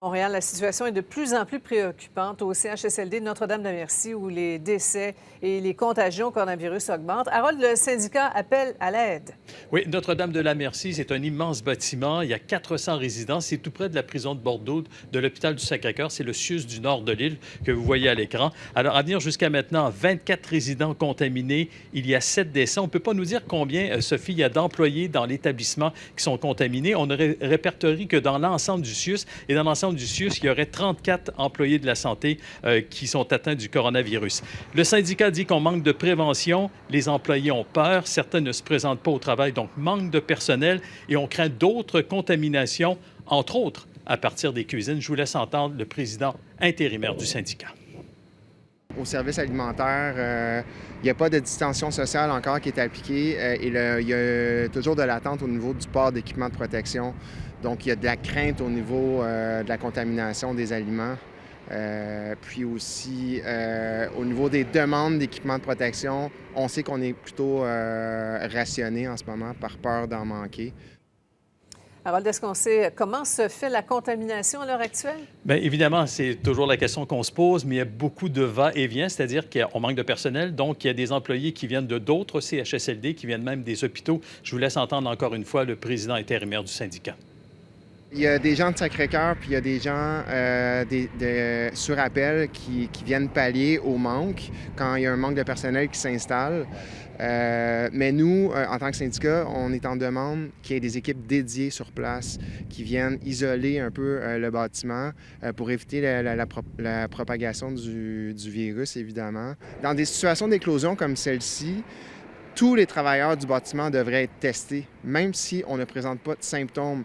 Montréal, la situation est de plus en plus préoccupante au CHSLD de Notre-Dame-de-Merci où les décès et les contagions au coronavirus augmentent. Harold, le syndicat appelle à l'aide. Oui, Notre-Dame-de-la-Merci, c'est un immense bâtiment. Il y a 400 résidents. C'est tout près de la prison de Bordeaux, de l'hôpital du Sacré-Cœur. C'est le CIUS du nord de l'île que vous voyez à l'écran. Alors, à venir jusqu'à maintenant, 24 résidents contaminés. Il y a 7 décès. On ne peut pas nous dire combien, Sophie, il y a d'employés dans l'établissement qui sont contaminés. On ne répertorie que dans l'ensemble du CIUS et dans l'ensemble du CIUS, il y aurait 34 employés de la santé qui sont atteints du coronavirus. Le syndicat dit qu'on manque de prévention, les employés ont peur, certains ne se présentent pas au travail, donc manque de personnel et on craint d'autres contaminations, entre autres à partir des cuisines. Je vous laisse entendre le président intérimaire du syndicat. Au service alimentaire, il n'y a pas de distanciation sociale encore qui est appliquée et il y a toujours de l'attente au niveau du port d'équipements de protection. Donc, il y a de la crainte au niveau de la contamination des aliments. Puis aussi, au niveau des demandes d'équipements de protection, on sait qu'on est plutôt rationné en ce moment par peur d'en manquer. Harold, est-ce qu'on sait comment se fait la contamination à l'heure actuelle? Bien, évidemment, c'est toujours la question qu'on se pose, mais il y a beaucoup de va-et-vient, c'est-à-dire qu'on manque de personnel, donc il y a des employés qui viennent de d'autres CHSLD, qui viennent même des hôpitaux. Je vous laisse entendre encore une fois le président intérimaire du syndicat. Il y a des gens de Sacré-Cœur, puis il y a des gens sur appel qui viennent pallier au manque quand il y a un manque de personnel qui s'installe. Mais nous, en tant que syndicat, on est en demande qu'il y ait des équipes dédiées sur place qui viennent isoler un peu le bâtiment pour éviter la propagation du virus, évidemment. Dans des situations d'éclosion comme celle-ci, tous les travailleurs du bâtiment devraient être testés, même si on ne présente pas de symptômes.